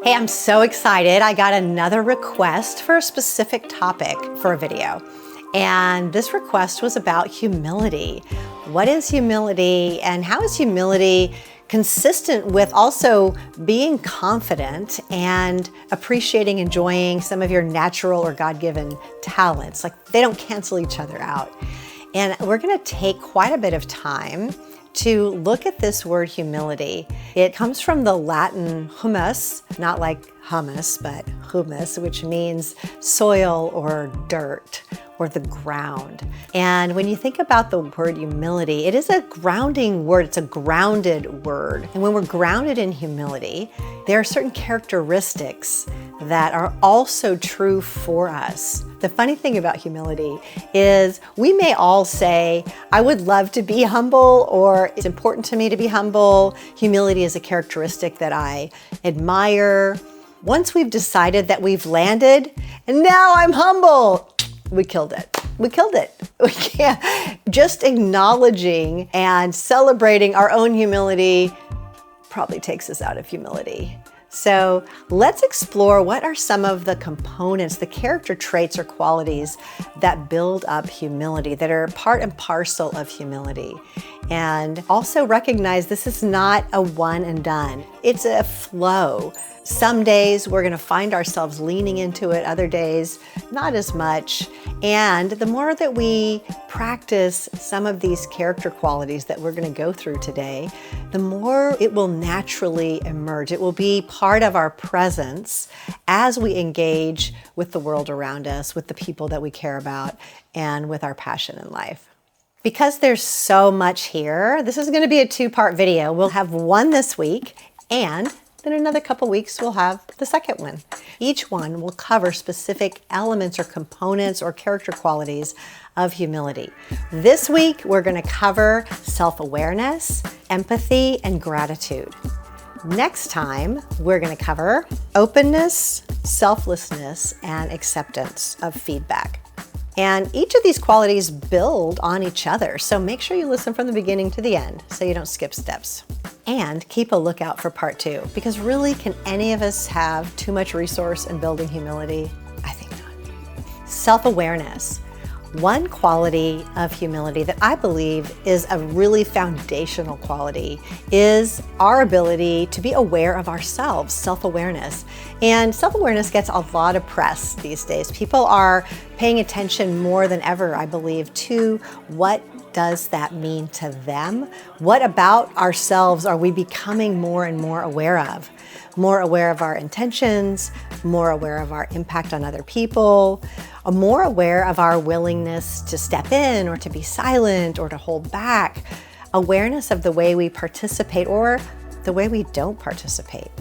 Hey, I'm so excited. I got another request for a specific topic for a video. And this request was about humility. What is humility and how is humility consistent with also being confident and appreciating, enjoying some of your natural or God-given talents? Like, they don't cancel each other out. And we're gonna take quite a bit of time to look at this word humility. It comes from the Latin humus, not like hummus, but humus, which means soil or dirt or the ground. And when you think about the word humility, it is a grounding word. It's a grounded word. And when we're grounded in humility, there are certain characteristics that are also true for us. The funny thing about humility is we may all say, I would love to be humble, or it's important to me to be humble. Humility is a characteristic that I admire. Once we've decided that we've landed, and now I'm humble, we killed it. We killed it. We can't. Just acknowledging and celebrating our own humility probably takes us out of humility. So let's explore what are some of the components, the character traits or qualities that build up humility, that are part and parcel of humility. And also recognize this is not a one and done. It's a flow. Some days we're gonna find ourselves leaning into it, other days not as much. And the more that we practice some of these character qualities that we're gonna go through today, the more it will naturally emerge. It will be part of our presence as we engage with the world around us, with the people that we care about, and with our passion in life. Because there's so much here, this is gonna be a two-part video. We'll have one this week, and then another couple weeks, we'll have the second one. Each one will cover specific elements or components or character qualities of humility. This week, we're gonna cover self-awareness, empathy, and gratitude. Next time, we're gonna cover openness, selflessness, and acceptance of feedback. And each of these qualities build on each other, so make sure you listen from the beginning to the end so you don't skip steps. And keep a lookout for part 2, because really, can any of us have too much resource in building humility? I think not. Self-awareness. One quality of humility that I believe is a really foundational quality is our ability to be aware of ourselves, self-awareness. And self-awareness gets a lot of press these days. People are paying attention more than ever, I believe, to what does that mean to them? What about ourselves are we becoming more and more aware of? More aware of our intentions, more aware of our impact on other people, more aware of our willingness to step in or to be silent or to hold back, awareness of the way we participate or the way we don't participate.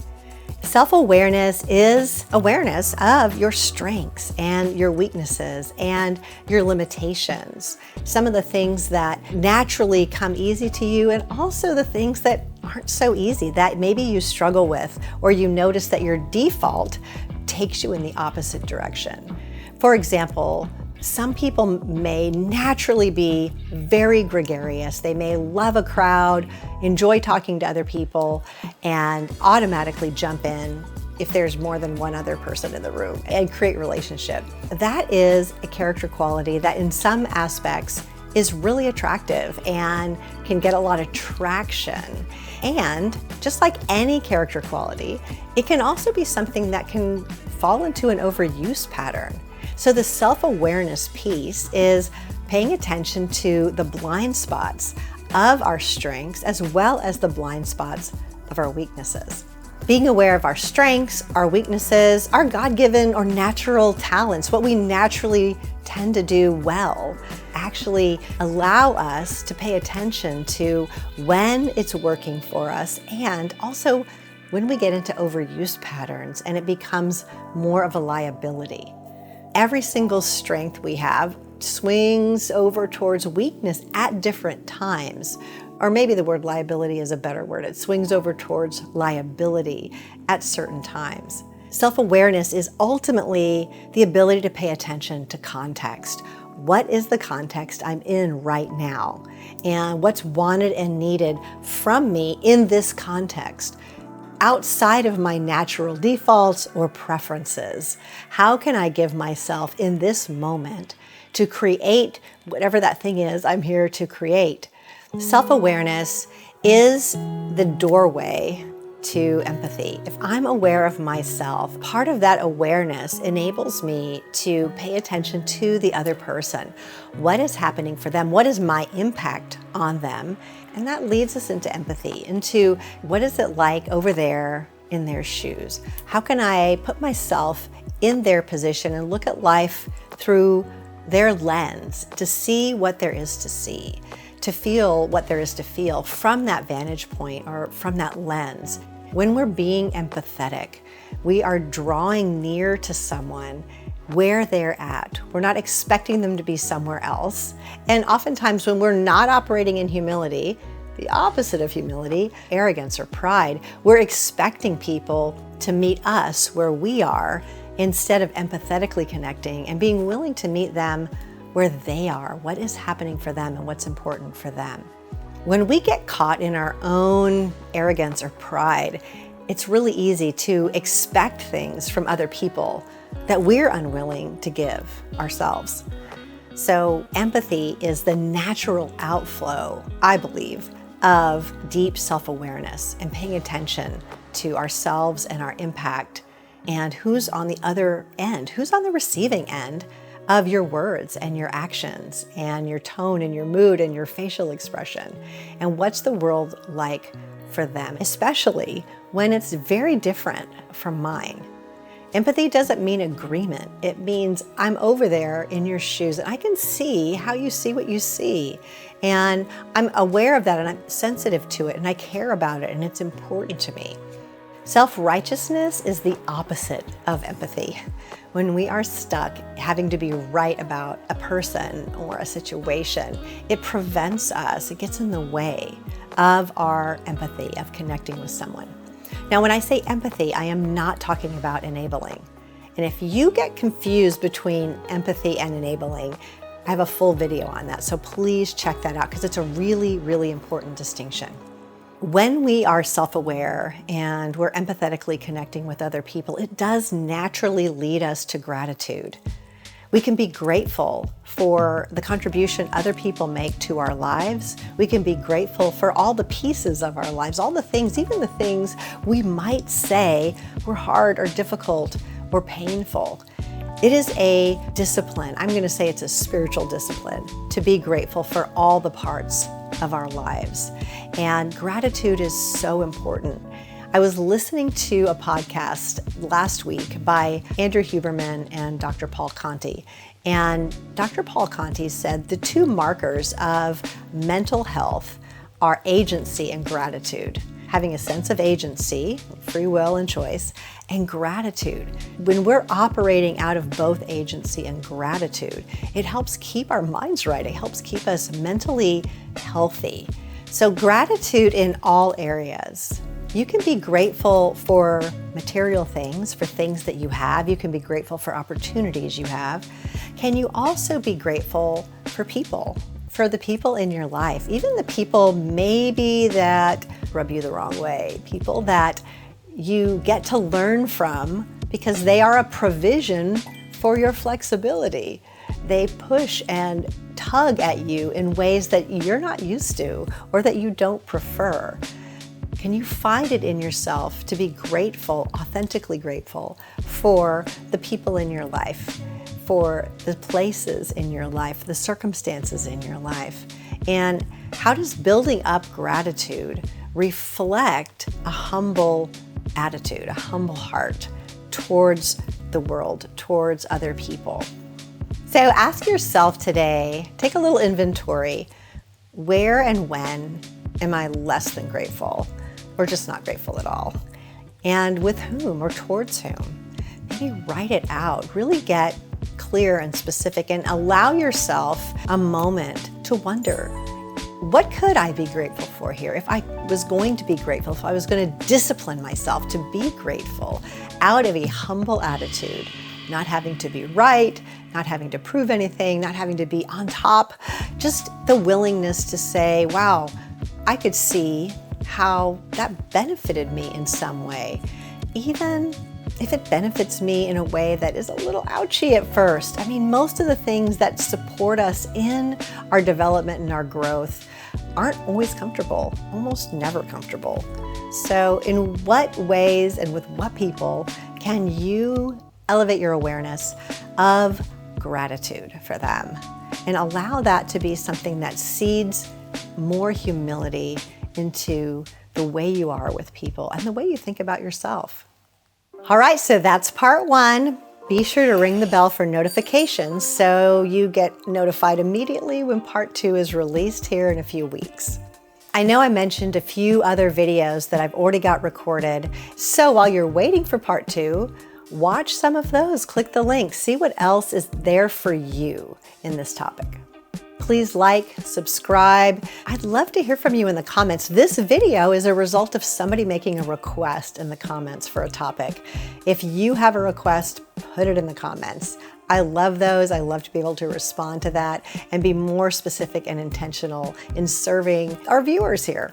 Self-awareness is awareness of your strengths and your weaknesses and your limitations. Some of the things that naturally come easy to you, and also the things that aren't so easy, that maybe you struggle with, or you notice that your default takes you in the opposite direction. For example, some people may naturally be very gregarious. They may love a crowd, enjoy talking to other people, and automatically jump in if there's more than one other person in the room and create relationship. That is a character quality that in some aspects is really attractive and can get a lot of traction. And just like any character quality, it can also be something that can fall into an overuse pattern. So the self-awareness piece is paying attention to the blind spots of our strengths as well as the blind spots of our weaknesses. Being aware of our strengths, our weaknesses, our God-given or natural talents, what we naturally tend to do well, actually allow us to pay attention to when it's working for us, and also when we get into overuse patterns and it becomes more of a liability. Every single strength we have swings over towards weakness at different times. Or maybe the word liability is a better word. It swings over towards liability at certain times. Self-awareness is ultimately the ability to pay attention to context. What is the context I'm in right now? And what's wanted and needed from me in this context? outside of my natural defaults or preferences? How can I give myself in this moment to create whatever that thing is I'm here to create? Self-awareness is the doorway to empathy. If I'm aware of myself, part of that awareness enables me to pay attention to the other person. What is happening for them? What is my impact on them? And that leads us into empathy, into what is it like over there in their shoes? How can I put myself in their position and look at life through their lens to see what there is to see, to feel what there is to feel from that vantage point or from that lens? When we're being empathetic, we are drawing near to someone where they're at. We're not expecting them to be somewhere else. And oftentimes when we're not operating in humility, the opposite of humility, arrogance or pride, we're expecting people to meet us where we are instead of empathetically connecting and being willing to meet them where they are, what is happening for them and what's important for them. When we get caught in our own arrogance or pride, it's really easy to expect things from other people that we're unwilling to give ourselves. So empathy is the natural outflow, I believe, of deep self-awareness and paying attention to ourselves and our impact and who's on the other end, who's on the receiving end of your words and your actions and your tone and your mood and your facial expression. And what's the world like for them, especially when it's very different from mine. Empathy doesn't mean agreement. It means I'm over there in your shoes and I can see how you see what you see. And I'm aware of that and I'm sensitive to it and I care about it and it's important to me. Self-righteousness is the opposite of empathy. When we are stuck having to be right about a person or a situation, it prevents us, it gets in the way of our empathy, of connecting with someone. Now, when I say empathy, I am not talking about enabling. And if you get confused between empathy and enabling, I have a full video on that. So please check that out because it's a really, really important distinction. When we are self-aware and we're empathetically connecting with other people, it does naturally lead us to gratitude. We can be grateful for the contribution other people make to our lives. We can be grateful for all the pieces of our lives, all the things, even the things we might say were hard or difficult or painful. It is a discipline. I'm going to say it's a spiritual discipline to be grateful for all the parts of our lives. And gratitude is so important. I was listening to a podcast last week by Andrew Huberman and Dr. Paul Conti. And Dr. Paul Conti said the two markers of mental health are agency and gratitude. Having a sense of agency, free will and choice, and gratitude. When we're operating out of both agency and gratitude, it helps keep our minds right. It helps keep us mentally healthy. So gratitude in all areas. You can be grateful for material things, for things that you have. You can be grateful for opportunities you have. Can you also be grateful for people? For the people in your life, even the people maybe that rub you the wrong way, people that you get to learn from because they are a provision for your flexibility. They push and tug at you in ways that you're not used to or that you don't prefer. Can you find it in yourself to be grateful, authentically grateful for the people in your life, for the places in your life, the circumstances in your life? And how does building up gratitude reflect a humble attitude, a humble heart towards the world, towards other people? So ask yourself today, take a little inventory, where and when am I less than grateful or just not grateful at all? And with whom or towards whom? Maybe write it out, really get clear and specific and allow yourself a moment to wonder, what could I be grateful for here? If I was going to be grateful, if I was going to discipline myself to be grateful out of a humble attitude, not having to be right, not having to prove anything, not having to be on top, just the willingness to say, wow, I could see how that benefited me in some way, even if it benefits me in a way that is a little ouchy at first. I mean, most of the things that support us in our development and our growth aren't always comfortable, almost never comfortable. So in what ways and with what people can you elevate your awareness of gratitude for them and allow that to be something that seeds more humility into the way you are with people and the way you think about yourself? All right, so that's part one. Be sure to ring the bell for notifications so you get notified immediately when part two is released here in a few weeks. I know I mentioned a few other videos that I've already got recorded, so while you're waiting for part two, watch some of those. Click the link, see what else is there for you in this topic. Please like, subscribe. I'd love to hear from you in the comments. This video is a result of somebody making a request in the comments for a topic. If you have a request, put it in the comments. I love those. I love to be able to respond to that and be more specific and intentional in serving our viewers here.